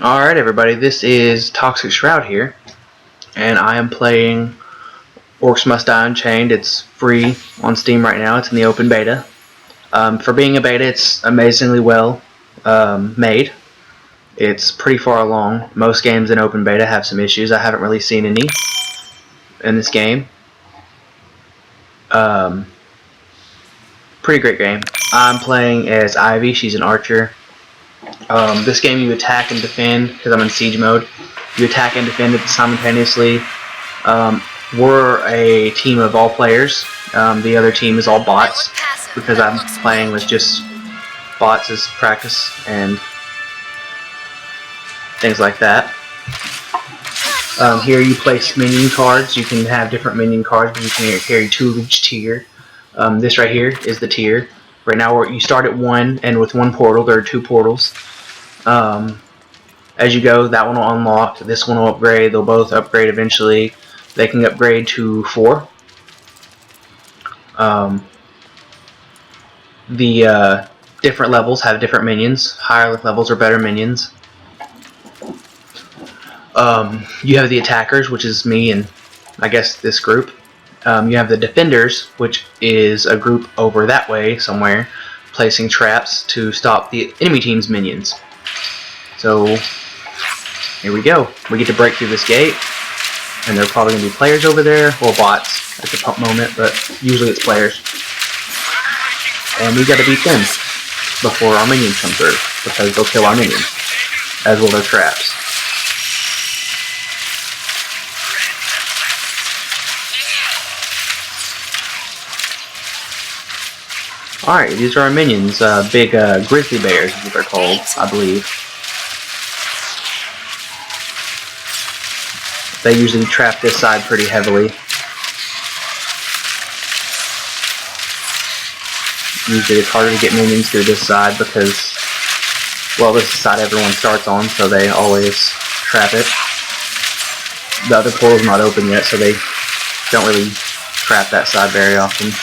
Alright everybody, this is Toxic Shroud here, and I am playing Orcs Must Die Unchained. It's free on Steam right now, it's in the open beta. For being a beta, it's amazingly well made. It's pretty far along. Most games in open beta have some issues. I haven't really seen any in this game. Pretty great game. I'm playing as Ivy, she's an archer. This game you attack and defend, because I'm in siege mode. You attack and defend it simultaneously. We're a team of all players. The other team is all bots, because I'm playing with just bots as practice and things like that. Here you place minion cards. You can have different minion cards, but you can carry 2 of each tier. This right here is the tier. Right now you start at 1, and with 1 portal, there are 2 portals. As you go, that one will unlock, this one will upgrade, they'll both upgrade eventually. They can upgrade to 4. The different levels have different minions. Higher levels are better minions. You have the attackers, which is me and I guess this group. You have the defenders, which is a group over that way somewhere, placing traps to stop the enemy team's minions. So here we go. We get to break through this gate, and there are probably going to be players over there, or bots at the moment, but usually it's players. And we got to beat them before our minions come through, because they'll kill our minions, as will their traps. Alright, these are our minions, big grizzly bears is what they're called, I believe. They usually trap this side pretty heavily. Usually it's harder to get minions through this side because, well, this is the side everyone starts on, so they always trap it. The other portal's not open yet, so they don't really trap that side very often.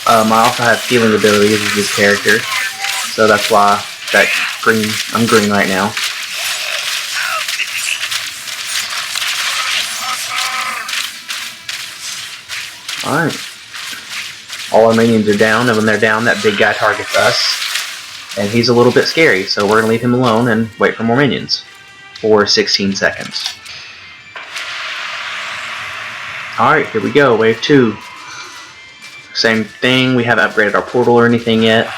I also have healing abilities with this character, so that's why I'm green right now. Alright. All our minions are down, and when they're down, that big guy targets us. And he's a little bit scary, so we're going to leave him alone and wait for more minions. For 16 seconds. Alright, here we go, wave 2. Same thing, we haven't upgraded our portal or anything yet.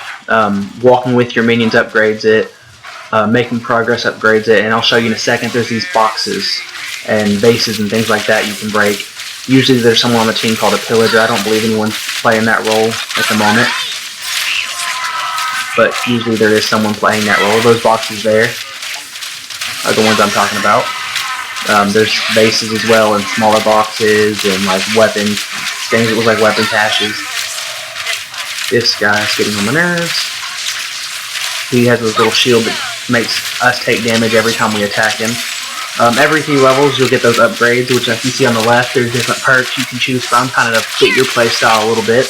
Walking with your minions upgrades it. Making progress upgrades it, and I'll show you in a second. There's these boxes and vases and things like that you can break. Usually there's someone on the team called a pillager. I don't believe anyone's playing that role at the moment, but usually there is someone playing that role. Those boxes there are the ones I'm talking about. There's vases as well, and smaller boxes, and like weapons, things that look like weapon caches. This guy's getting on my nerves. He has this little shield that makes us take damage every time we attack him. Every 3 levels you'll get those upgrades, which I can see on the left. There's different perks you can choose from, kind of to fit your playstyle a little bit.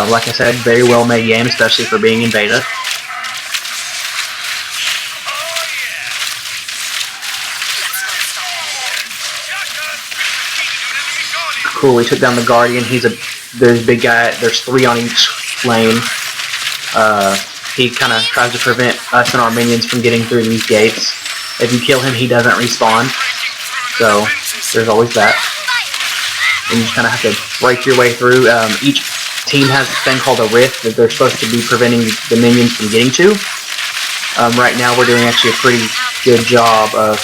Like I said, very well made game, especially for being in beta. Cool, we took down the Guardian. There's a big guy, there's 3 on each lane. He kind of tries to prevent us and our minions from getting through these gates. If you kill him, he doesn't respawn. So, there's always that. And you just kind of have to break your way through. Each team has this thing called a rift that they're supposed to be preventing the minions from getting to. Right now, we're doing actually a pretty good job of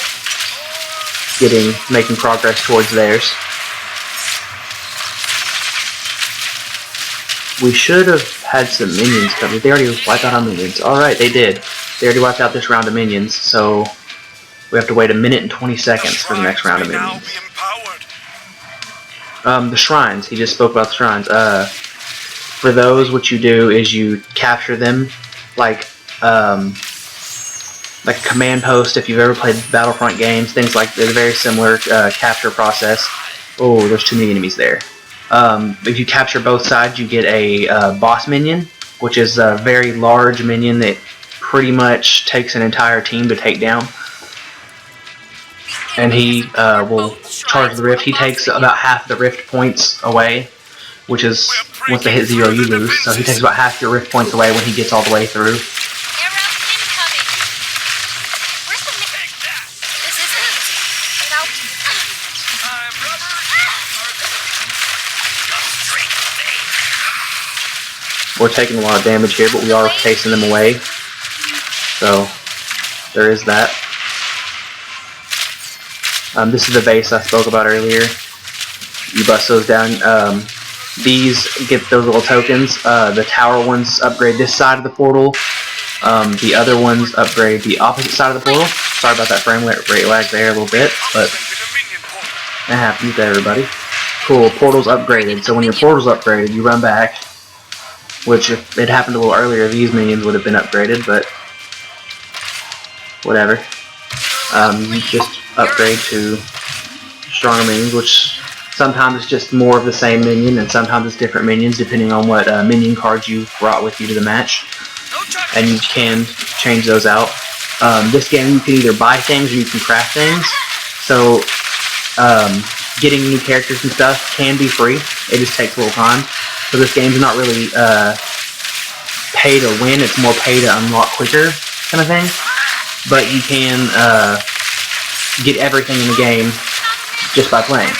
making progress towards theirs. We should have had some minions coming. They already wiped out our minions. Alright, they did. They already wiped out this round of minions, so we have to wait 1 minute and 20 seconds for the next round of minions. The shrines. He just spoke about the shrines. For those, what you do is you capture them like a command post. If you've ever played Battlefront games, things like they're very similar capture process. Oh, there's too many enemies there. If you capture both sides, you get a boss minion, which is a very large minion that pretty much takes an entire team to take down. And he will charge the rift. He takes about half the rift points away, which is, once they hit 0, you lose. So he takes about half your rift points away when he gets all the way through. We're taking a lot of damage here, but we are chasing them away. So, there is that. This is the base I spoke about earlier. You bust those down. These get those little tokens. The tower ones upgrade this side of the portal. The other ones upgrade the opposite side of the portal. Sorry about that frame rate lag there a little bit, but that happens to everybody. Cool, portal's upgraded. So when your portal's upgraded, you run back. Which, if it happened a little earlier, these minions would have been upgraded, but whatever. You just upgrade to stronger minions, which sometimes it's just more of the same minion, and sometimes it's different minions, depending on what minion cards you brought with you to the match. And you can change those out. This game, you can either buy things or you can craft things. So, getting new characters and stuff can be free. It just takes a little time. So this game's not really pay to win, it's more pay to unlock quicker kind of thing. But you can get everything in the game just by playing.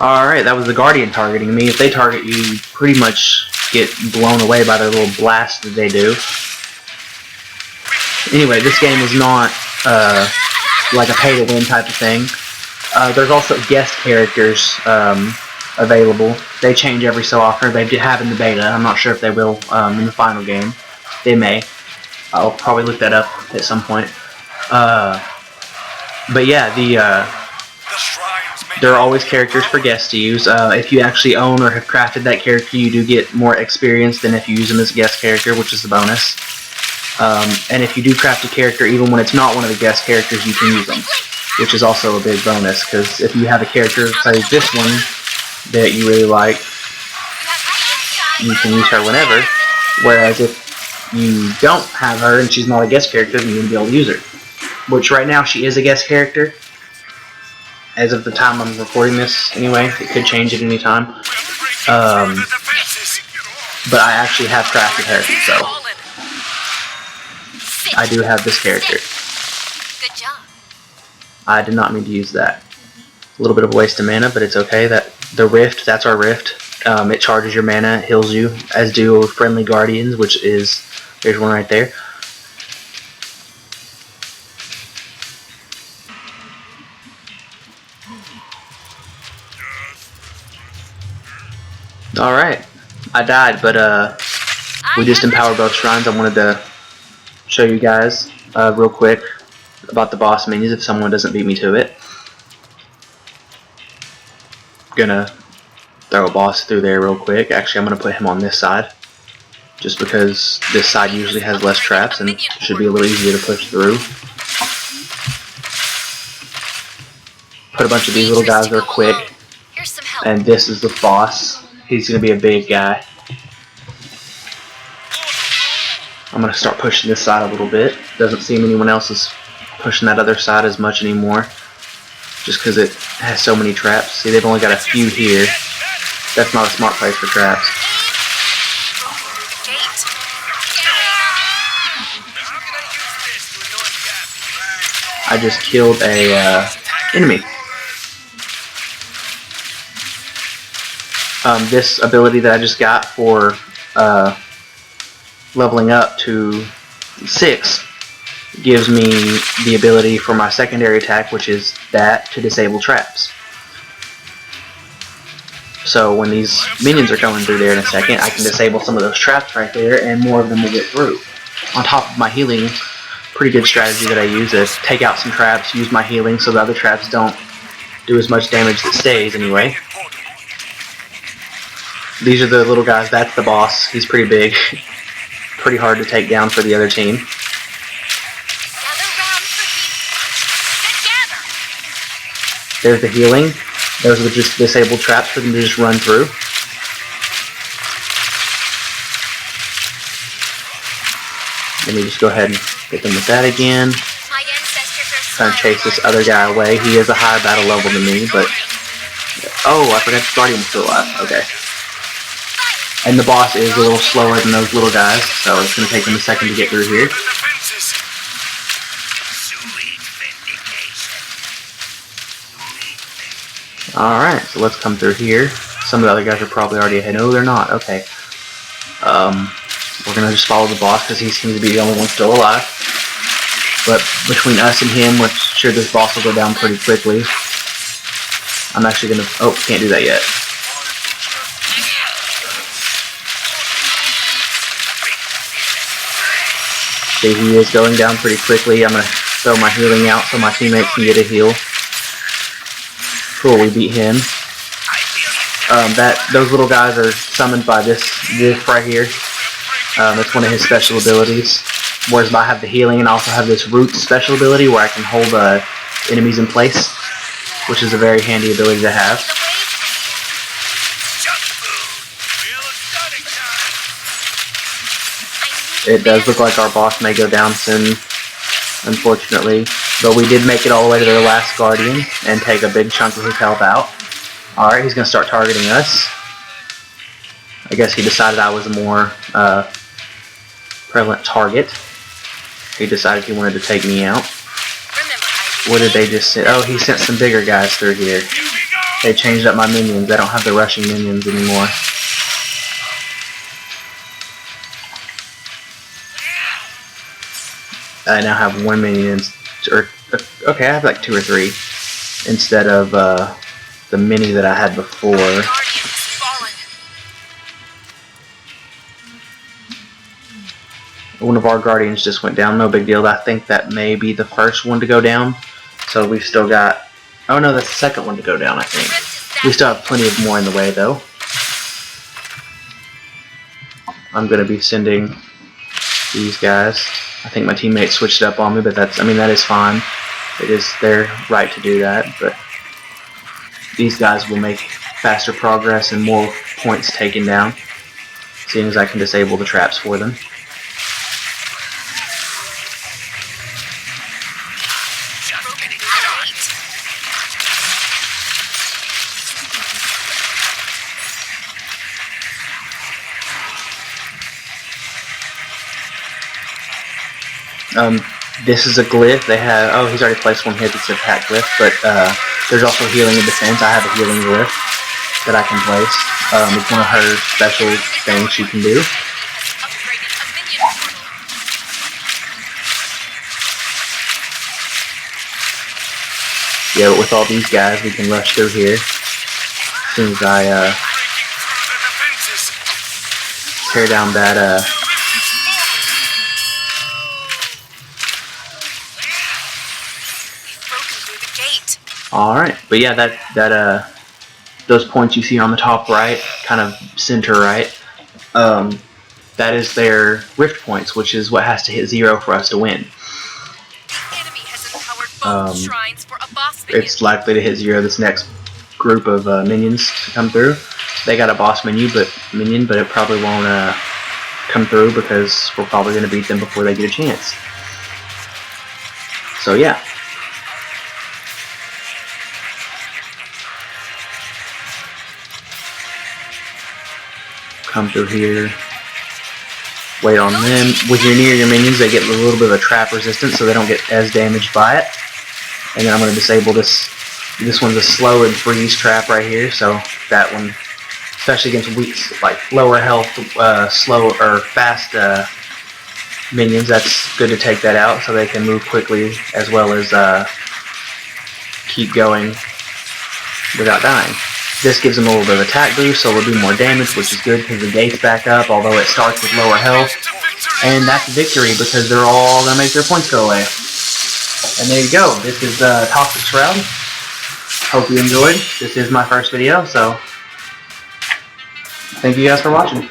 Alright, that was the Guardian targeting me. If they target you, you pretty much get blown away by their little blast that they do. Anyway, this game is not like a pay-to-win type of thing. There's also guest characters available. They change every so often. They have in the beta. I'm not sure if they will in the final game. They may. I'll probably look that up at some point. But yeah, there are always characters for guests to use. If you actually own or have crafted that character, you do get more experience than if you use them as a guest character, which is the bonus. And if you do craft a character, even when it's not one of the guest characters, you can use them, which is also a big bonus, because if you have a character, say this one, that you really like, you can use her whenever, whereas if you don't have her and she's not a guest character, then you won't be able to use her. Which right now she is a guest character. As of the time I'm recording this, anyway, it could change at any time. But I actually have crafted her, so I do have this character. Good job. I did not mean to use that. A little bit of a waste of mana, but it's okay. The rift, that's our rift. It charges your mana, heals you, as do friendly guardians, which is, there's one right there. Alright, I died, but we just empowered both shrines. I wanted to show you guys real quick about the boss minions if someone doesn't beat me to it. Gonna throw a boss through there real quick. Actually, I'm gonna put him on this side, just because this side usually has less traps and should be a little easier to push through. Put a bunch of these little guys there quick, and this is the boss. He's going to be a big guy. I'm going to start pushing this side a little bit. Doesn't seem anyone else is pushing that other side as much anymore, just because it has so many traps. See, they've only got a few here. That's not a smart place for traps. I just killed a enemy. This ability that I just got for leveling up to 6 gives me the ability for my secondary attack, which is that, to disable traps. So when these minions are going through there in a second, I can disable some of those traps right there, and more of them will get through. On top of my healing, pretty good strategy that I use is take out some traps, use my healing so the other traps don't do as much damage that stays anyway. These are the little guys. That's the boss. He's pretty big. Pretty hard to take down for the other team. There's the healing. Those are just disabled traps for them to just run through. Let me just go ahead and get them with that again. Trying to chase this other guy away. He is a higher battle level than me, but... Oh, I forgot the Guardian was still alive. Okay. And the boss is a little slower than those little guys, so it's going to take them a second to get through here. Alright, so let's come through here. Some of the other guys are probably already ahead. No, they're not. Okay. We're going to just follow the boss because he seems to be the only one still alive. But between us and him, we're sure this boss will go down pretty quickly. I'm actually going to... Oh, can't do that yet. See, he is going down pretty quickly. I'm going to throw my healing out so my teammates can get a heal. Cool, we beat him. Those little guys are summoned by this right here. That's one of his special abilities. Whereas I have the healing and I also have this root special ability where I can hold enemies in place, which is a very handy ability to have. It does look like our boss may go down soon, unfortunately. But we did make it all the way to their last Guardian and take a big chunk of his health out. Alright, he's going to start targeting us. I guess he decided I was a more prevalent target. He decided he wanted to take me out. What did they just say? Oh, he sent some bigger guys through here. They changed up my minions. I don't have the rushing minions anymore. I now have one minion, okay, I have like 2 or 3 instead of the mini that I had before. One of our Guardians just went down, no big deal. I think that may be the first one to go down. So we've still got... Oh no, that's the second one to go down, I think. We still have plenty of more in the way, though. I'm going to be sending these guys. I think my teammates switched up on me, but that is fine. It is their right to do that, but these guys will make faster progress and more points taken down, seeing as I can disable the traps for them. This is a glyph. They have... Oh, he's already placed one here that's an attack glyph, but there's also healing and defense. I have a healing glyph that I can place. It's one of her special things she can do. Yeah, but with all these guys, we can rush through here. As soon as I tear down that... Alright, but yeah, those points you see on the top right, kind of center right, that is their rift points, which is what has to hit 0 for us to win. It's likely to hit 0 this next group of minions to come through. They got a boss minion, but it probably won't come through because we're probably going to beat them before they get a chance. So yeah. Come through here, wait on them. When you're near your minions, they get a little bit of a trap resistance, so they don't get as damaged by it. And then I'm going to disable this. This one's a slow and freeze trap right here, so that one, especially against weak, like lower health, slow or fast minions, that's good to take that out so they can move quickly as well as keep going without dying. This gives them a little bit of attack boost, so we'll do more damage, which is good because the gate's back up, although it starts with lower health. And that's victory because they're all going to make their points go away. And there you go. This is Toxic Shroud. Hope you enjoyed. This is my first video, so Thank you guys for watching.